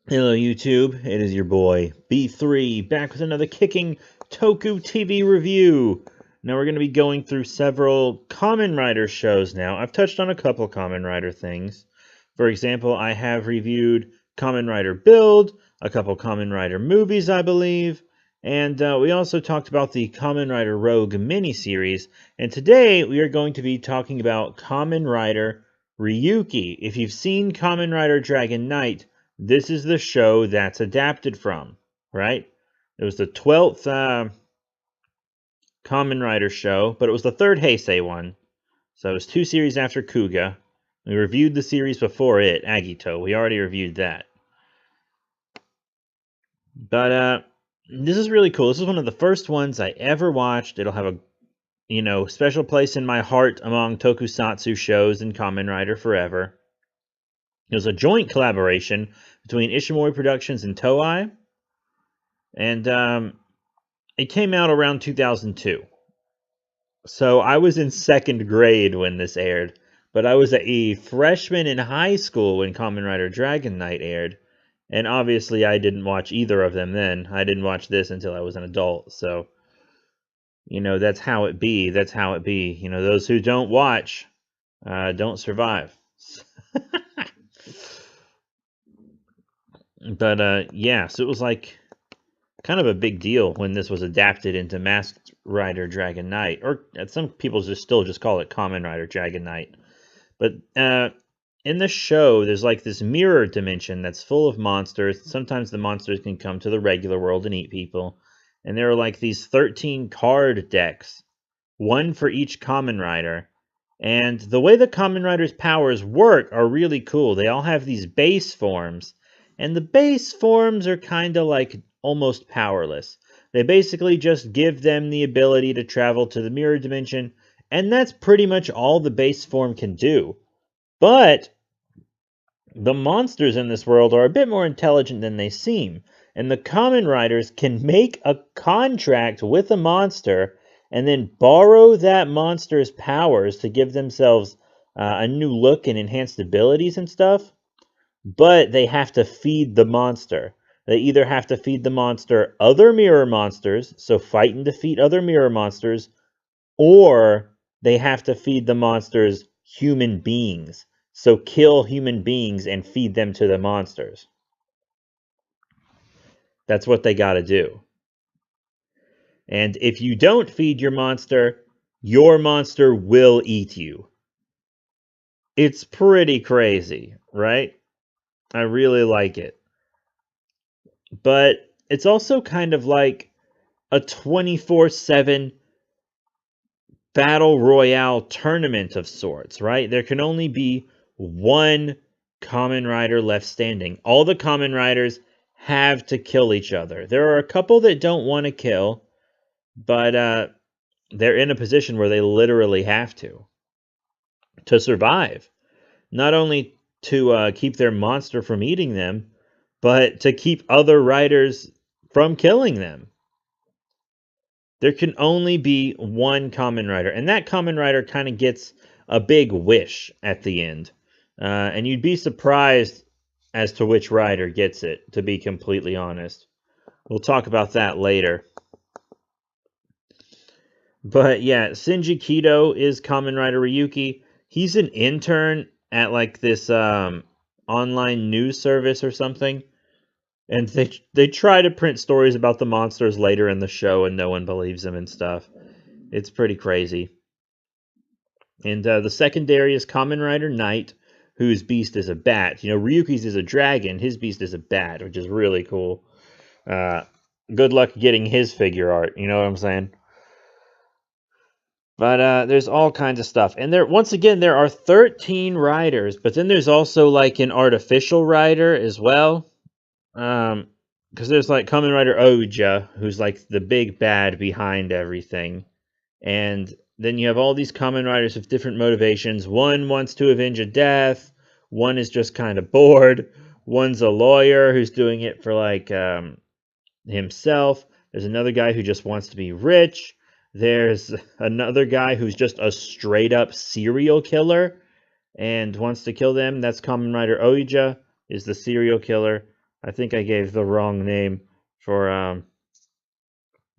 Hello YouTube, it is your boy B3 back with another kicking Toku TV review. Now we're going to be going through several Kamen Rider shows now. I've touched on a couple Kamen Rider things. For example, I have reviewed Kamen Rider Build, a couple Kamen Rider movies I believe, and we also talked about the Kamen Rider Rogue miniseries, and today we are going to be talking about Kamen Rider Ryuki. If you've seen Kamen Rider Dragon Knight, this is the show that's adapted from, right? It was the 12th Kamen Rider show, but it was the third Heisei one. So it was 2 series after Kuga. We reviewed the series before it, Agito. We already reviewed that. But this is really cool. This is one of the first ones I ever watched. It'll have a special place in my heart among tokusatsu shows and Kamen Rider forever. It was a joint collaboration between Ishimori Productions and Toei, and it came out around 2002. So I was in 2nd grade when this aired, but I was a freshman in high school when Kamen Rider Dragon Knight aired, and obviously I didn't watch either of them then. I didn't watch this until I was an adult, so, that's how it be. That's how it be. Those who don't watch don't survive. But yeah, so it was like kind of a big deal when this was adapted into Masked Rider Dragon Knight, or some people still just call it Kamen Rider Dragon Knight. But in the show, there's like this mirror dimension that's full of monsters. Sometimes the monsters can come to the regular world and eat people. And there are like these 13 card decks, one for each Kamen Rider. And the way the Kamen Rider's powers work are really cool. They all have these base forms, and the base forms are kind of like almost powerless. They basically just give them the ability to travel to the mirror dimension, and that's pretty much all the base form can do. But the monsters in this world are a bit more intelligent than they seem, and the Kamen Riders can make a contract with a monster and then borrow that monster's powers to give themselves a new look and enhanced abilities and stuff. But they have to feed the monster. They either have to feed the monster other mirror monsters, so fight and defeat other mirror monsters, or they have to feed the monsters human beings, so kill human beings and feed them to the monsters. That's what they gotta do. And if you don't feed your monster will eat you. It's pretty crazy, right? I really like it. But it's also kind of like a 24/7 battle royale tournament of sorts, right? There can only be one Kamen Rider left standing. All the Kamen Riders have to kill each other. There are a couple that don't want to kill, but they're in a position where they literally have to survive. Not only to keep their monster from eating them, but to keep other riders from killing them. There can only be one Kamen Rider, and that Kamen Rider kind of gets a big wish at the end. And you'd be surprised as to which rider gets it, to be completely honest. We'll talk about that later. But yeah, Shinji Kido is Kamen Rider Ryuki. He's an intern at like this online news service or something. And they try to print stories about the monsters later in the show, and no one believes them and stuff. It's pretty crazy. And the secondary is Kamen Rider Knight, whose beast is a bat. Ryuki's is a dragon. His beast is a bat, which is really cool. Good luck getting his figure art. You know what I'm saying? But there's all kinds of stuff. And once again, there are 13 riders, but then there's also like an artificial rider as well. Because there's like Kamen Rider Oja, who's like the big bad behind everything. And then you have all these Kamen Riders with different motivations. One wants to avenge a death. One is just kind of bored. One's a lawyer who's doing it for like himself. There's another guy who just wants to be rich. There's another guy who's just a straight up serial killer and wants to kill them. That's Kamen Rider Oja, is the serial killer. I think I gave the wrong name for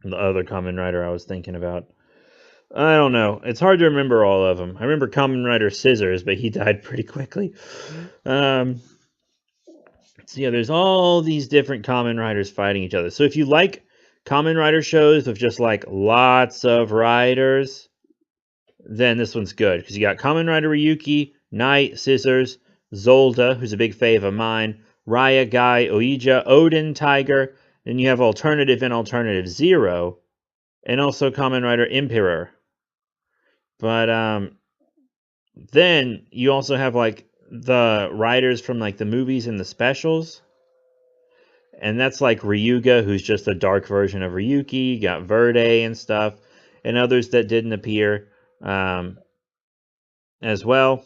the other Kamen Rider I was thinking about. I don't know. It's hard to remember all of them. I remember Kamen Rider Scissors, but he died pretty quickly. So yeah, there's all these different Kamen Riders fighting each other. So if you like Kamen Rider shows with just like lots of riders, then this one's good. Because you got Kamen Rider Ryuki, Knight, Scissors, Zolda, who's a big fave of mine, Raya, Guy, Oija, Odin, Tiger. Then you have Alternative and Alternative Zero, and also Kamen Rider Emperor. But then you also have like the riders from like the movies and the specials. And that's like Ryuga, who's just a dark version of Ryuki. You got Verde and stuff, and others that didn't appear as well.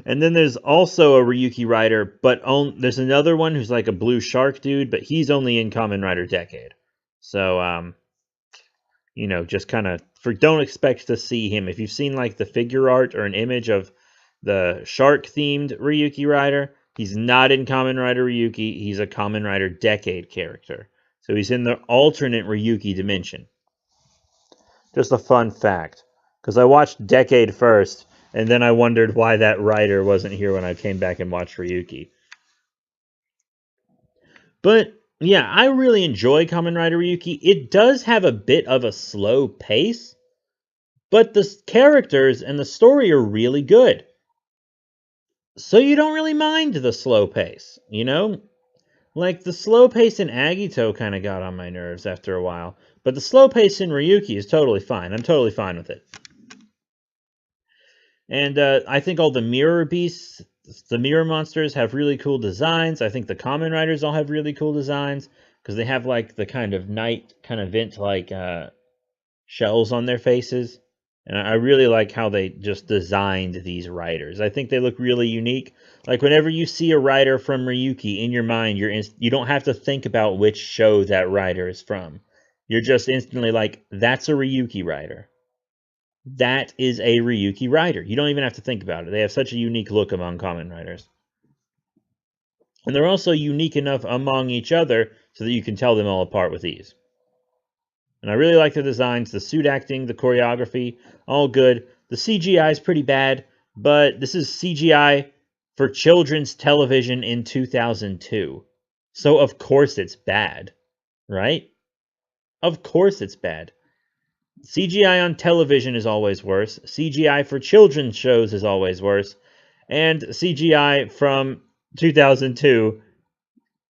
And then there's also a Ryuki rider, but there's another one who's like a blue shark dude, but he's only in Kamen Rider Decade. So, you know, just kind of don't expect to see him. If you've seen like the figure art or an image of the shark themed Ryuki rider, he's not in Kamen Rider Ryuki. He's a Kamen Rider Decade character. So he's in the alternate Ryuki dimension. Just a fun fact. Because I watched Decade first, and then I wondered why that rider wasn't here when I came back and watched Ryuki. But yeah, I really enjoy Kamen Rider Ryuki. It does have a bit of a slow pace, but the characters and the story are really good. So you don't really mind the slow pace, you know? Like, the slow pace in Agito kind of got on my nerves after a while, but the slow pace in Ryuki is totally fine. I'm totally fine with it. And I think all the mirror beasts, the mirror monsters have really cool designs. I think the Kamen Riders all have really cool designs because they have like the kind of night kind of vent like shells on their faces. And I really like how they just designed these riders. I think they look really unique. Like whenever you see a rider from Ryuki in your mind, you don't have to think about which show that rider is from. You're just instantly like, that's a Ryuki rider. That is a Ryuki rider. You don't even have to think about it. They have such a unique look among Kamen Riders. And they're also unique enough among each other so that you can tell them all apart with ease. And I really like the designs, the suit acting, the choreography, all good. The CGI is pretty bad, but this is CGI for children's television in 2002. So of course it's bad, right? Of course it's bad. CGI on television is always worse. CGI for children's shows is always worse. And CGI from 2002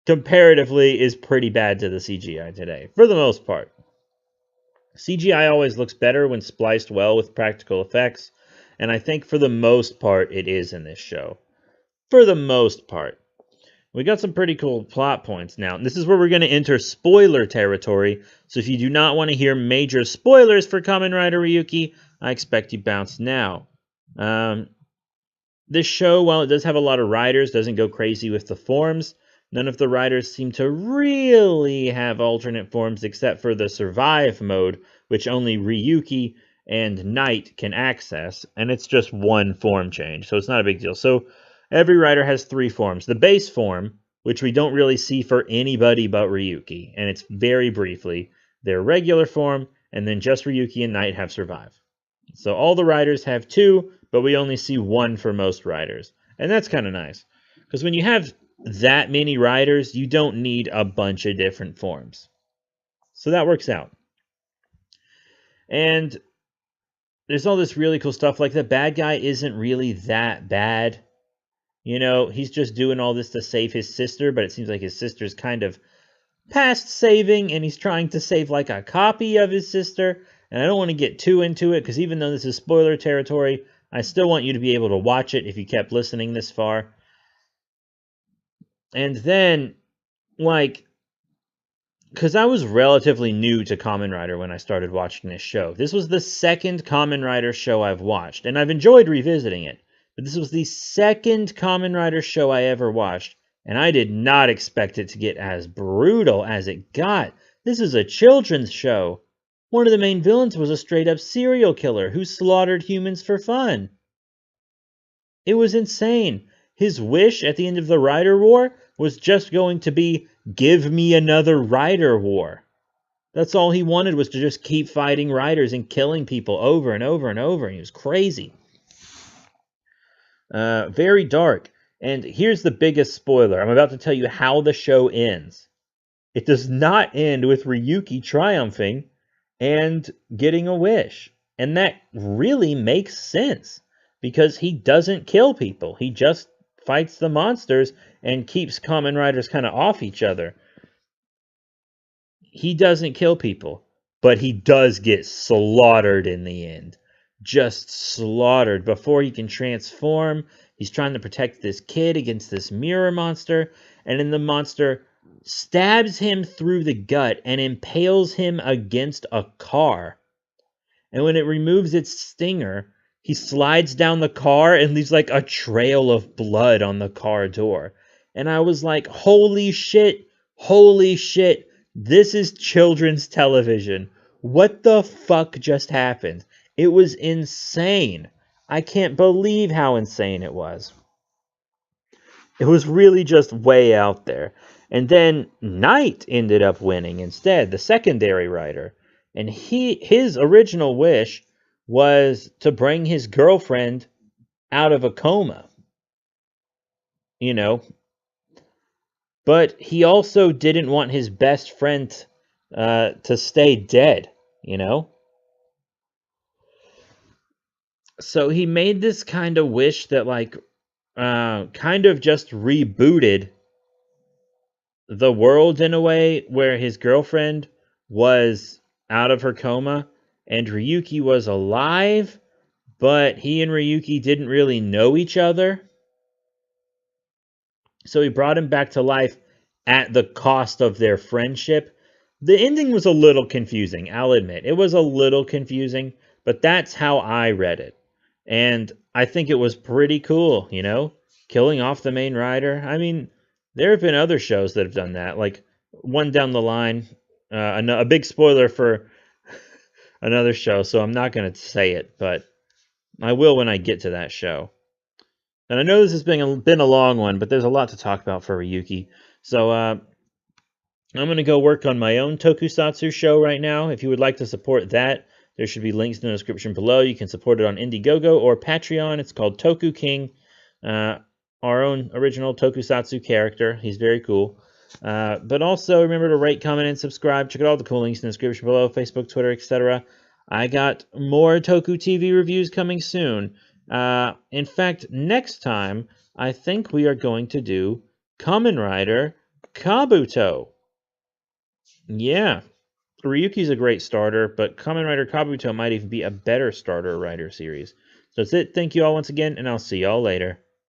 comparatively is pretty bad to the CGI today, for the most part. CGI always looks better when spliced well with practical effects, and I think for the most part it is in this show. For the most part. We got some pretty cool plot points now. And this is where we're going to enter spoiler territory. So if you do not want to hear major spoilers for Kamen Rider Ryuki, I expect you bounce now. This show, while it does have a lot of riders, doesn't go crazy with the forms. None of the riders seem to really have alternate forms except for the survive mode, which only Ryuki and Knight can access. And it's just one form change, so it's not a big deal. So every rider has three forms. The base form, which we don't really see for anybody but Ryuki, and it's very briefly, their regular form, and then just Ryuki and Knight have survive. So all the riders have two, but we only see one for most riders. And that's kind of nice. Because when you have that many riders, you don't need a bunch of different forms. So that works out. And there's all this really cool stuff, like the bad guy isn't really that bad. You know, he's just doing all this to save his sister, but it seems like his sister's kind of past saving, and he's trying to save like a copy of his sister. And I don't want to get too into it, because even though this is spoiler territory, I still want you to be able to watch it if you kept listening this far. And then, like, because I was relatively new to Kamen Rider when I started watching this show. This was the second Kamen Rider show I've watched, and I've enjoyed revisiting it. But this was the second Kamen Rider show I ever watched, and I did not expect it to get as brutal as it got. This is a children's show. One of the main villains was a straight-up serial killer who slaughtered humans for fun. It was insane. His wish at the end of the Rider War was just going to be, give me another Rider War. That's all he wanted, was to just keep fighting riders and killing people over and over and over. And he was crazy. Very dark. And here's the biggest spoiler. I'm about to tell you how the show ends. It does not end with Ryuki triumphing and getting a wish. And that really makes sense, because he doesn't kill people. He just fights the monsters and keeps Kamen Riders kind of off each other. He doesn't kill people, but he does get slaughtered in the end. Just slaughtered before he can transform. He's trying to protect this kid against this mirror monster, and then the monster stabs him through the gut and impales him against a car. And when it removes its stinger, he slides down the car and leaves like a trail of blood on the car door. And I was like, holy shit, this is children's television. What the fuck just happened? It was insane. I can't believe how insane it was. It was really just way out there. And then Knight ended up winning instead, the secondary rider. And his original wish was to bring his girlfriend out of a coma. You know. But he also didn't want his best friend to stay dead, you know. So he made this kind of wish that, like, kind of just rebooted the world in a way, where his girlfriend was out of her coma and Ryuki was alive, but he and Ryuki didn't really know each other. So he brought him back to life at the cost of their friendship. The ending was a little confusing, I'll admit. It was a little confusing, but that's how I read it. And I think it was pretty cool, you know? Killing off the main rider. I mean, there have been other shows that have done that. Like, one down the line, a big spoiler for another show, so I'm not going to say it, but I will when I get to that show. And I know this has been a long one, but there's a lot to talk about for Ryuki. So I'm going to go work on my own tokusatsu show right now. If you would like to support that, there should be links in the description below. You can support it on Indiegogo or Patreon. It's called Toku King, our own original tokusatsu character. He's very cool. But also remember to rate, comment, and subscribe. Check out all the cool links in the description below, Facebook, Twitter, etc. I got more Toku TV reviews coming soon. In fact, next time, I think we are going to do Kamen Rider Kabuto. Yeah. Ryuki's a great starter, but Kamen Rider Kabuto might even be a better starter rider series. So that's it. Thank you all once again, and I'll see y'all later.